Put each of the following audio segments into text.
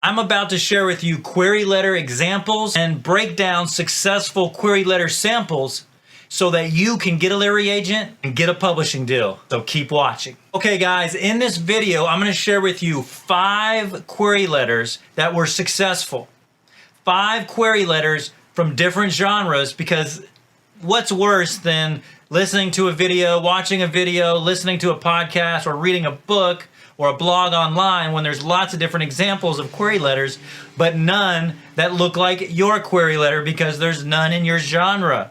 I'm about to share with you query letter examples and break down successful query letter samples so that you can get a literary agent and get a publishing deal. So keep watching. Okay guys, in this video, I'm going to share with you 5 query letters that were successful. 5 query letters from different genres, because what's worse than listening to a video, watching a video, listening to a podcast, or reading a book or a blog online when there's lots of different examples of query letters, but none that look like your query letter because there's none in your genre.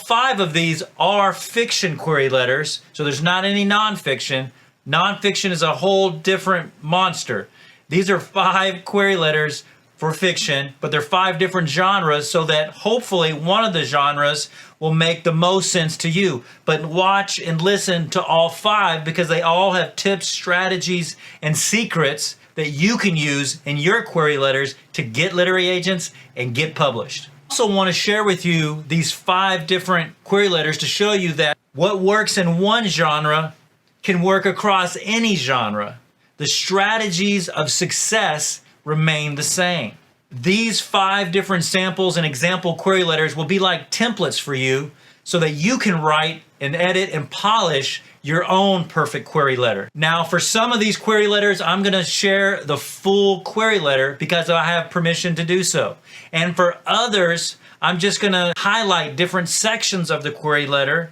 5 of these are fiction query letters, so there's not any nonfiction. Nonfiction is a whole different monster. These are 5 query letters for fiction, but they're 5 different genres, so that hopefully one of the genres will make the most sense to you. But watch and listen to all 5 because they all have tips, strategies, and secrets that you can use in your query letters to get literary agents and get published. I also want to share with you these 5 different query letters to show you that what works in one genre can work across any genre. The strategies of success remain the same. These 5 different samples and example query letters will be like templates for you so that you can write and edit and polish your own perfect query letter. Now, for some of these query letters, I'm going to share the full query letter because I have permission to do so. And for others, I'm just going to highlight different sections of the query letter,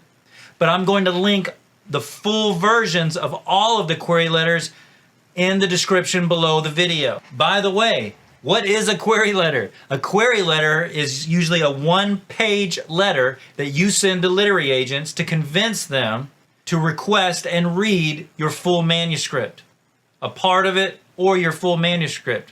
but I'm going to link the full versions of all of the query letters in the description below the video. By the way, what is a query letter? A query letter is usually a 1-page letter that you send to literary agents to convince them to request and read your full manuscript, a part of it or your full manuscript.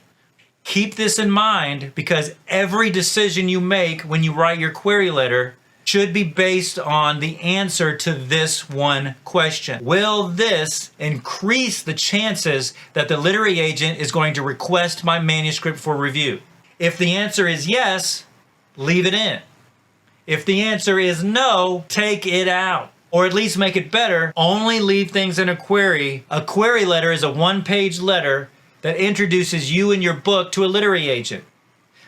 Keep this in mind because every decision you make when you write your query letter should be based on the answer to this one question. Will this increase the chances that the literary agent is going to request my manuscript for review? If the answer is yes, leave it in. If the answer is no, take it out. Or at least make it better, only leave things in a query. A query letter is a 1-page letter that introduces you and your book to a literary agent.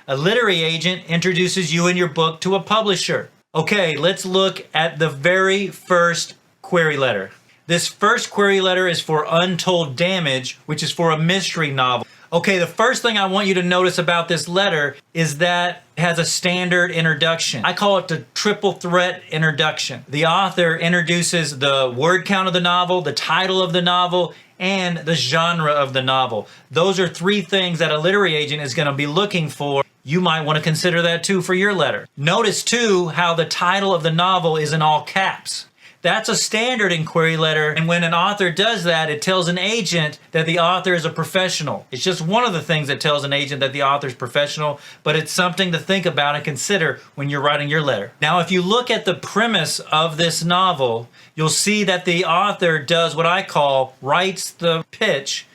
A literary agent introduces you and your book to a publisher. Okay, let's look at the very first query letter. This first query letter is for Untold Damage, which is for a mystery novel. Okay, the first thing I want you to notice about this letter is that it has a standard introduction. I call it the triple threat introduction. The author introduces the word count of the novel, the title of the novel, and the genre of the novel. Those are 3 things that a literary agent is going to be looking for. You might want to consider that too for your letter. Notice too how the title of the novel is in all caps. That's a standard in query letter, and when an author does that, it tells an agent that the author is a professional. It's just one of the things that tells an agent that the author is professional, but it's something to think about and consider when you're writing your letter. Now, if you look at the premise of this novel, you'll see that the author does what I call writes the pitch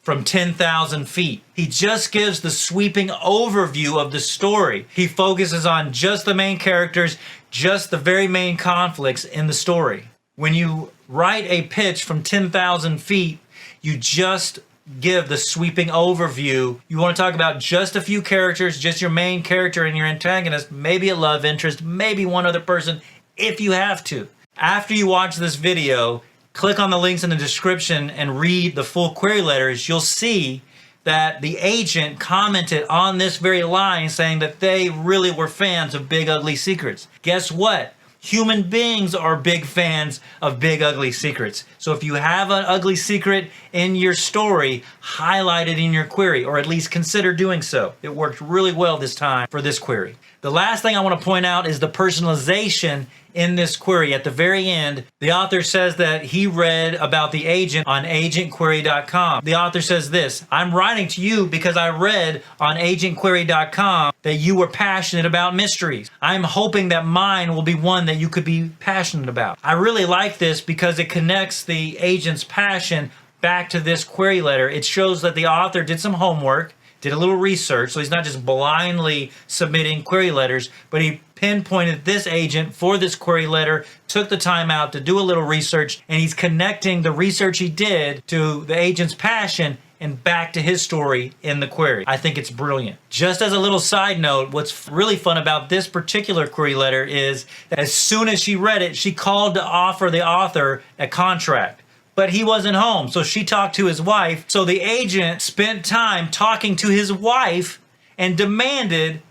from 10,000 feet. He just gives the sweeping overview of the story. He focuses on just the main characters, just the very main conflicts in the story. When you write a pitch from 10,000 feet, you just give the sweeping overview. You want to talk about just a few characters, just your main character and your antagonist, maybe a love interest, maybe one other person, if you have to. After you watch this video, click on the links in the description and read the full query letters. You'll see that the agent commented on this very line saying that they really were fans of Big Ugly Secrets. Guess what? Human beings are big fans of Big Ugly Secrets. So if you have an ugly secret in your story, highlight it in your query, or at least consider doing so. It worked really well this time for this query. The last thing I want to point out is the personalization in this query. At the very end, the author says that he read about the agent on agentquery.com. The author says this: I'm writing to you because I read on agentquery.com that you were passionate about mysteries. I'm hoping that mine will be one that you could be passionate about. I really like this because it connects the agent's passion back to this query letter. It shows that the author did some homework, did a little research, so he's not just blindly submitting query letters, but he pinpointed this agent for this query letter, took the time out to do a little research, and he's connecting the research he did to the agent's passion and back to his story in the query. I think it's brilliant. Just as a little side note, what's really fun about this particular query letter is that as soon as she read it, she called to offer the author a contract. But he wasn't home, so she talked to his wife. So the agent spent time talking to his wife and demanded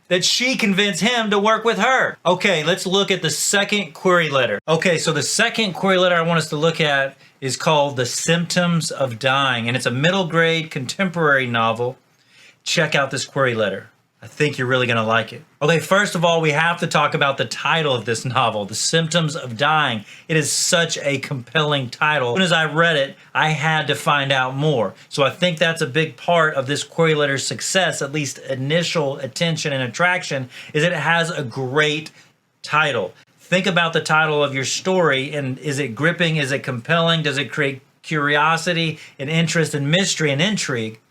that she convince him to work with her. Okay, let's look at the second query letter. Okay, so the second query letter I want us to look at is called The Symptoms of Dying, and it's a middle grade contemporary novel. Check out this query letter. I think you're really gonna like it. Okay, first of all, we have to talk about the title of this novel, The Symptoms of Dying. It is such a compelling title. As soon as I read it, I had to find out more. So I think that's a big part of this query letter's success, at least initial attention and attraction, is that it has a great title. Think about the title of your story, and is it gripping? Is it compelling? Does it create curiosity and interest and mystery and intrigue?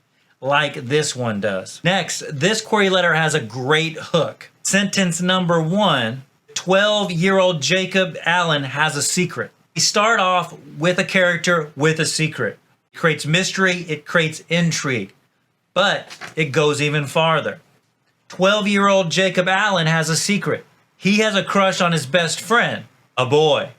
Like this one does. Next, this query letter has a great hook. Sentence number 1, 12-year-old Jacob Allen has a secret. We start off with a character with a secret. It creates mystery, it creates intrigue, but it goes even farther. 12-year-old Jacob Allen has a secret. He has a crush on his best friend, a boy.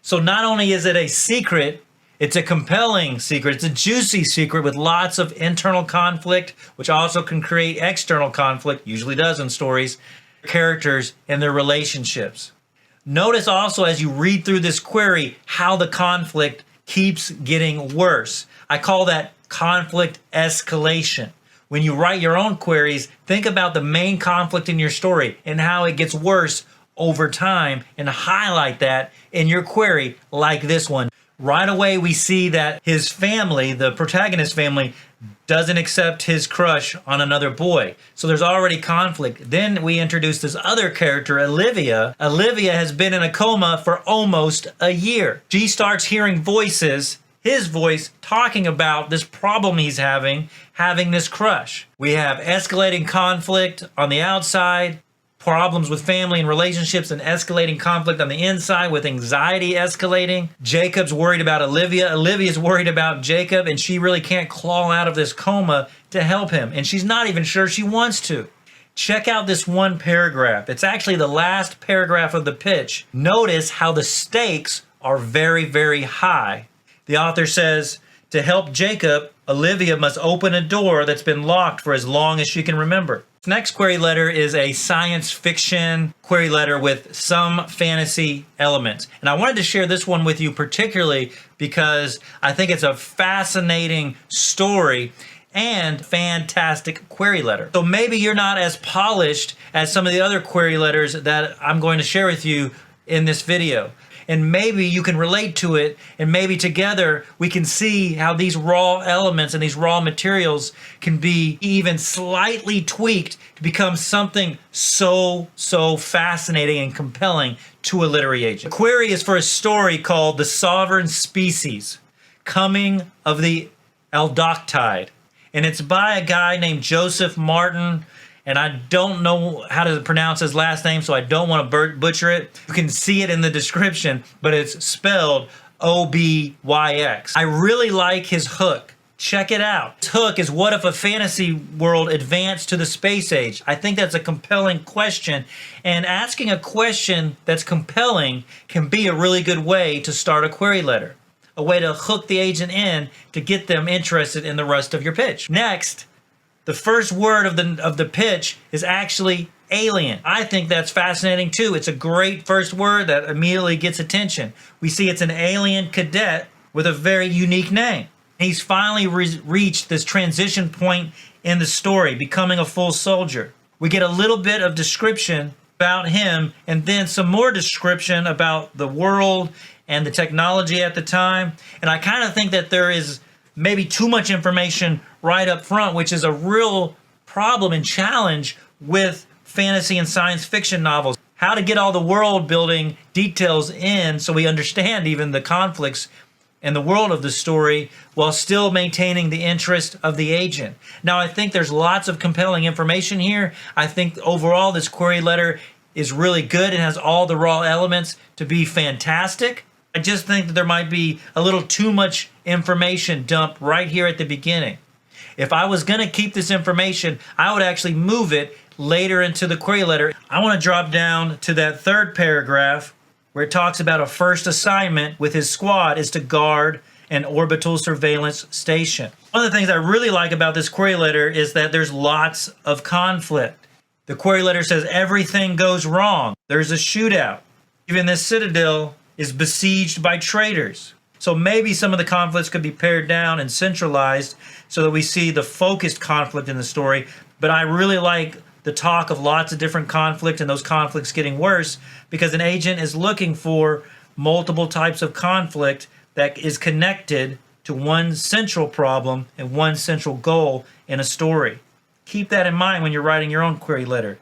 So not only is it a secret, it's a compelling secret. It's a juicy secret with lots of internal conflict, which also can create external conflict, usually does in stories, characters and their relationships. Notice also as you read through this query how the conflict keeps getting worse. I call that conflict escalation. When you write your own queries, think about the main conflict in your story and how it gets worse over time and highlight that in your query like this one. Right away, we see that his family, the protagonist's family, doesn't accept his crush on another boy. So there's already conflict. Then we introduce this other character, Olivia. Olivia has been in a coma for almost a year. She starts hearing voices, his voice, talking about this problem he's having this crush. We have escalating conflict on the outside, problems with family and relationships, and escalating conflict on the inside with anxiety escalating. Jacob's worried about Olivia. Olivia's worried about Jacob, and she really can't claw out of this coma to help him. And she's not even sure she wants to. Check out this one paragraph. It's actually the last paragraph of the pitch. Notice how the stakes are very, very high. The author says, to help Jacob, Olivia must open a door that's been locked for as long as she can remember. This next query letter is a science fiction query letter with some fantasy elements. And I wanted to share this one with you particularly because I think it's a fascinating story and fantastic query letter. So maybe you're not as polished as some of the other query letters that I'm going to share with you in this video. And maybe you can relate to it, and maybe together we can see how these raw elements and these raw materials can be even slightly tweaked to become something so fascinating and compelling to a literary agent. The query is for a story called The Sovereign Species, Coming of the Aldokktide. And it's by a guy named Joseph Martin, and I don't know how to pronounce his last name, so I don't want to butcher it. You can see it in the description, but it's spelled O-B-Y-X. I really like his hook. Check it out. His hook is, what if a fantasy world advanced to the space age? I think that's a compelling question, and asking a question that's compelling can be a really good way to start a query letter, a way to hook the agent in to get them interested in the rest of your pitch. Next, the first word of the pitch is actually alien. I think that's fascinating too. It's a great first word that immediately gets attention. We see it's an alien cadet with a very unique name. He's finally reached this transition point in the story, becoming a full soldier. We get a little bit of description about him and then some more description about the world and the technology at the time. And I kind of think that there is maybe too much information right up front, which is a real problem and challenge with fantasy and science fiction novels. How to get all the world building details in so we understand even the conflicts and the world of the story while still maintaining the interest of the agent. Now, I think there's lots of compelling information here. I think overall this query letter is really good and has all the raw elements to be fantastic. I just think that there might be a little too much information dumped right here at the beginning. If I was going to keep this information, I would actually move it later into the query letter. I want to drop down to that third paragraph where it talks about a first assignment with his squad is to guard an orbital surveillance station. One of the things I really like about this query letter is that there's lots of conflict. The query letter says everything goes wrong. There's a shootout. Even this citadel is besieged by traitors. So maybe some of the conflicts could be pared down and centralized so that we see the focused conflict in the story. But I really like the talk of lots of different conflict and those conflicts getting worse because an agent is looking for multiple types of conflict that is connected to one central problem and one central goal in a story. Keep that in mind when you're writing your own query letter.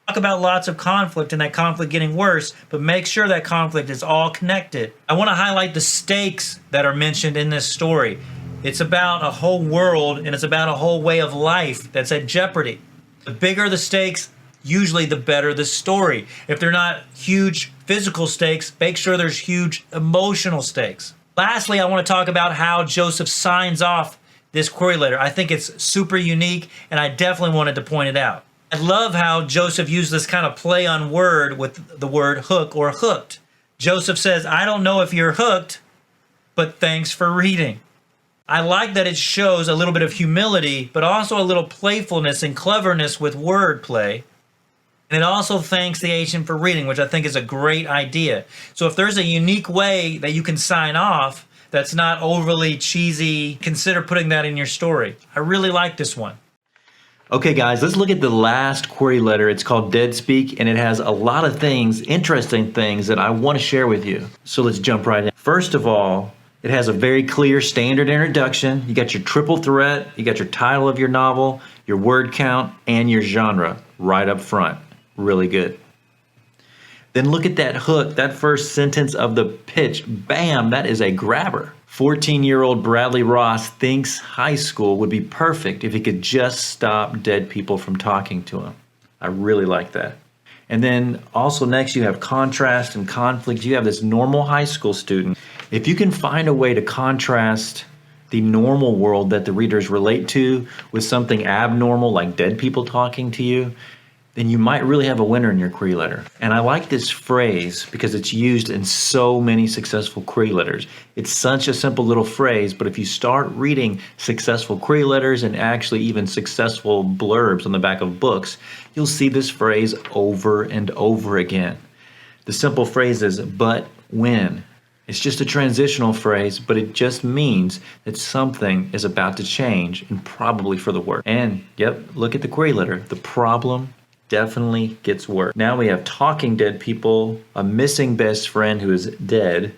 Talk about lots of conflict and that conflict getting worse, but make sure that conflict is all connected. I want to highlight the stakes that are mentioned in this story. It's about a whole world and it's about a whole way of life that's at jeopardy. The bigger the stakes, usually the better the story. If they're not huge physical stakes, make sure there's huge emotional stakes. Lastly, I want to talk about how Joseph signs off this query letter. I think it's super unique and I definitely wanted to point it out. I love how Joseph used this kind of play on word with the word hook or hooked. Joseph says, I don't know if you're hooked, but thanks for reading. I like that it shows a little bit of humility, but also a little playfulness and cleverness with wordplay. And it also thanks the agent for reading, which I think is a great idea. So if there's a unique way that you can sign off that's not overly cheesy, consider putting that in your story. I really like this one. Okay guys, let's look at the last query letter. It's called Dead Speak, and it has a lot of things, interesting things that I want to share with you. So let's jump right in. First of all, it has a very clear standard introduction. You got your triple threat, you got your title of your novel, your word count, and your genre right up front. Really good. Then look at that hook, that first sentence of the pitch. Bam, that is a grabber. 14-year-old Bradley Ross thinks high school would be perfect if he could just stop dead people from talking to him. I really like that. And then also next you have contrast and conflict. You have this normal high school student. If you can find a way to contrast the normal world that the readers relate to with something abnormal like dead people talking to you, then you might really have a winner in your query letter. And I like this phrase because it's used in so many successful query letters. It's such a simple little phrase, but if you start reading successful query letters and actually even successful blurbs on the back of books, you'll see this phrase over and over again. The simple phrase is, but when. It's just a transitional phrase, but it just means that something is about to change and probably for the worse. And yep, look at the query letter. The problem definitely gets worse. Now we have talking dead people, a missing best friend who is dead,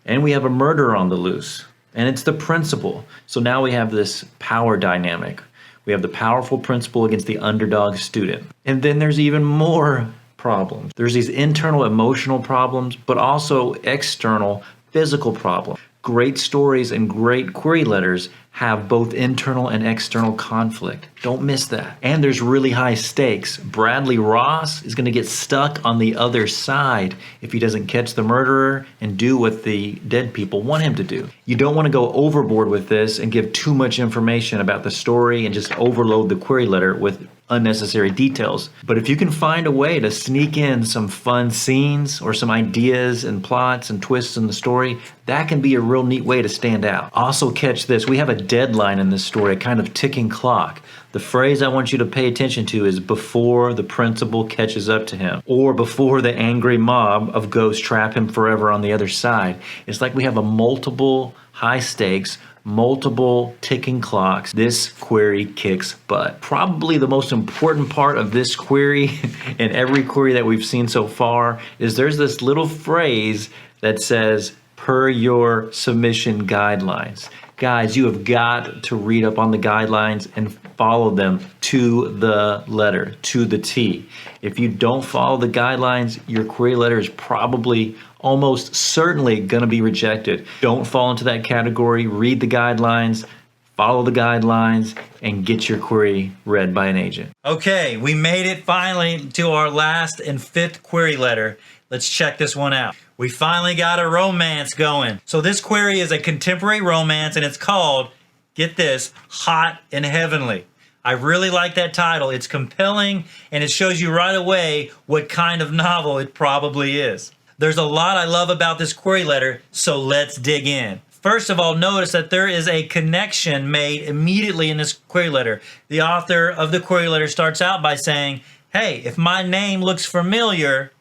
and we have a murderer on the loose. And it's the principal. So now we have this power dynamic. We have the powerful principal against the underdog student. And then there's even more problems. There's these internal emotional problems, but also external physical problems. Great stories and great query letters have both internal and external conflict. Don't miss that. And there's really high stakes. Bradley Ross is going to get stuck on the other side if he doesn't catch the murderer and do what the dead people want him to do. You don't want to go overboard with this and give too much information about the story and just overload the query letter with unnecessary details. But if you can find a way to sneak in some fun scenes or some ideas and plots and twists in the story, that can be a real neat way to stand out. Also catch this, we have a deadline in this story, a kind of ticking clock. The phrase I want you to pay attention to is before the principal catches up to him, or before the angry mob of ghosts trap him forever on the other side. It's like we have a multiple high stakes, multiple ticking clocks. This query kicks butt. Probably the most important part of this query and every query that we've seen so far is there's this little phrase that says, per your submission guidelines. Guys, you have got to read up on the guidelines and follow them to the letter, to the T. If you don't follow the guidelines, your query letter is probably almost certainly going to be rejected. Don't fall into that category. Read the guidelines, follow the guidelines, and get your query read by an agent. Okay, we made it finally to our last and fifth query letter. Let's check this one out. We finally got a romance going. So this query is a contemporary romance, and it's called, get this, Hot and Heavenly. I really like that title. It's compelling, and it shows you right away what kind of novel it probably is. There's a lot I love about this query letter, so let's dig in. First of all, notice that there is a connection made immediately in this query letter. The author of the query letter starts out by saying, hey, if my name looks familiar,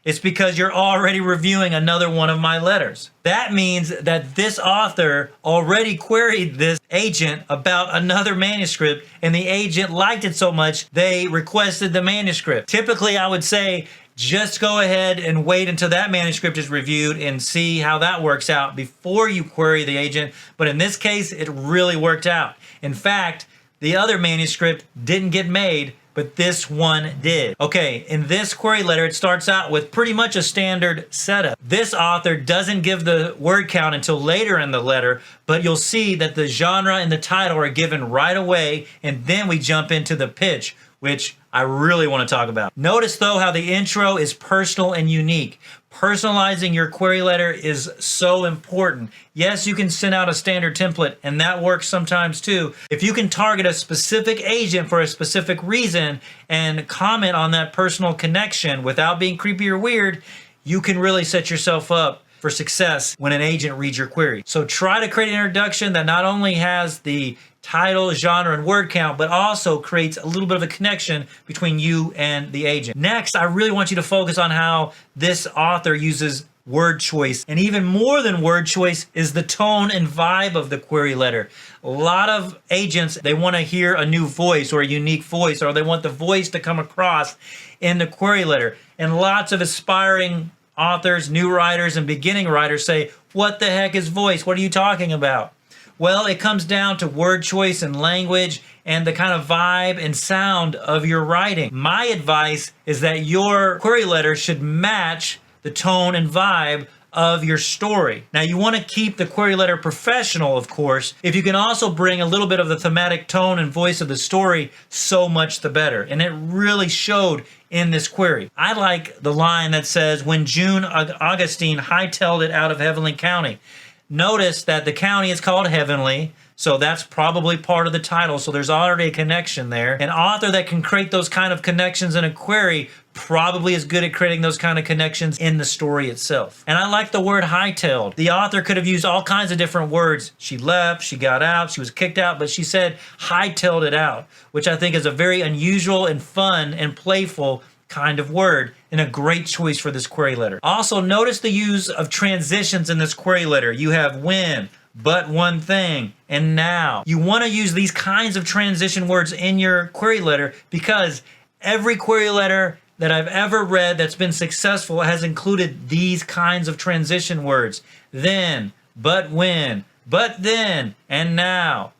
it's because you're already reviewing another one of my letters. That means that this author already queried this agent about another manuscript, and the agent liked it so much they requested the manuscript. Typically, I would say, just go ahead and wait until that manuscript is reviewed and see how that works out before you query the agent. But in this case, it really worked out. In fact, the other manuscript didn't get made, but this one did. Okay, in this query letter, it starts out with pretty much a standard setup. This author doesn't give the word count until later in the letter, but you'll see that the genre and the title are given right away, and then we jump into the pitch, which I really want to talk about. Notice though how the intro is personal and unique. Personalizing your query letter is so important. Yes, you can send out a standard template, and that works sometimes too. If you can target a specific agent for a specific reason and comment on that personal connection without being creepy or weird, you can really set yourself up for success when an agent reads your query. So try to create an introduction that not only has the title, genre, and word count, but also creates a little bit of a connection between you and the agent. Next, I really want you to focus on how this author uses word choice. And even more than word choice is the tone and vibe of the query letter. A lot of agents, they want to hear a new voice or a unique voice, or they want the voice to come across in the query letter. And lots of aspiring authors, new writers, and beginning writers say, what the heck is voice? What are you talking about? Well, it comes down to word choice and language and the kind of vibe and sound of your writing. My advice is that your query letter should match the tone and vibe of your story. Now, you want to keep the query letter professional, of course. If you can also bring a little bit of the thematic tone and voice of the story, so much the better. And it really showed in this query. I like the line that says, when June Augustine hightailed it out of Heavenly County. Notice that the county is called Heavenly, so that's probably part of the title, so there's already a connection there. An author that can create those kind of connections in a query probably is good at creating those kind of connections in the story itself. And I like the word hightailed. The author could have used all kinds of different words. She left, she got out, she was kicked out, but she said hightailed it out, which I think is a very unusual and fun and playful kind of word, and a great choice for this query letter. Also, notice the use of transitions in this query letter. You have when, but one thing, and now. You want to use these kinds of transition words in your query letter because every query letter that I've ever read that's been successful has included these kinds of transition words. Then, but when, but then, and now.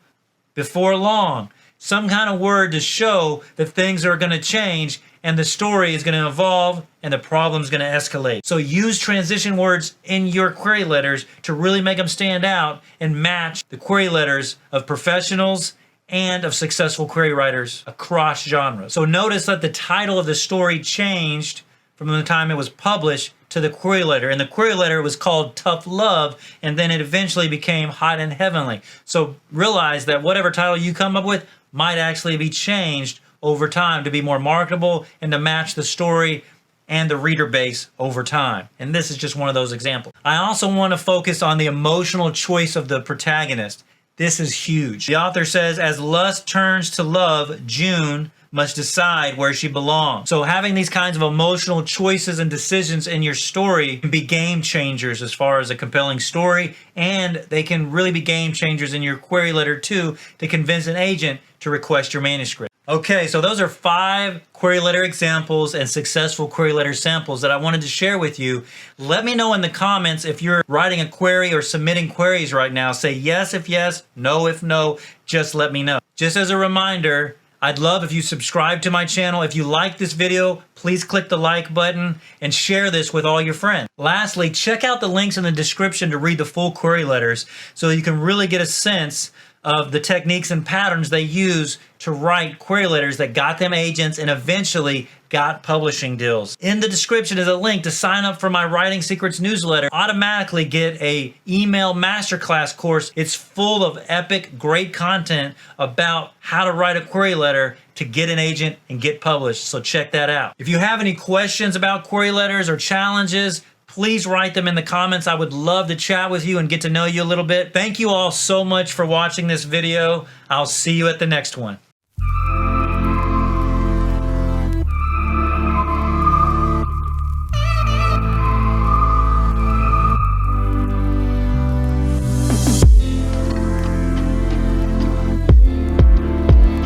Before long. Some kind of word to show that things are going to change and the story is going to evolve and the problem is going to escalate. So use transition words in your query letters to really make them stand out and match the query letters of professionals and of successful query writers across genres. So notice that the title of the story changed from the time it was published to the query letter. And the query letter was called Tough Love, and then it eventually became Hot and Heavenly. So realize that whatever title you come up with might actually be changed over time to be more marketable and to match the story and the reader base over time. And this is just one of those examples. I also want to focus on the emotional choice of the protagonist. This is huge. The author says, as lust turns to love, June must decide where she belongs. So having these kinds of emotional choices and decisions in your story can be game changers as far as a compelling story, and they can really be game changers in your query letter too to convince an agent to request your manuscript. Okay, so those are 5 query letter examples and successful query letter samples that I wanted to share with you. Let me know in the comments if you're writing a query or submitting queries right now. Say yes if yes, no if no, just let me know. Just as a reminder, I'd love if you subscribe to my channel. If you like this video, please click the like button and share this with all your friends. Lastly, check out the links in the description to read the full query letters so you can really get a sense of the techniques and patterns they use to write query letters that got them agents and eventually got publishing deals. In the description is a link to sign up for my Writing Secrets newsletter. Automatically get a email masterclass course. It's full of epic, great content about how to write a query letter to get an agent and get published. So check that out. If you have any questions about query letters or challenges, please write them in the comments. I would love to chat with you and get to know you a little bit. Thank you all so much for watching this video. I'll see you at the next one.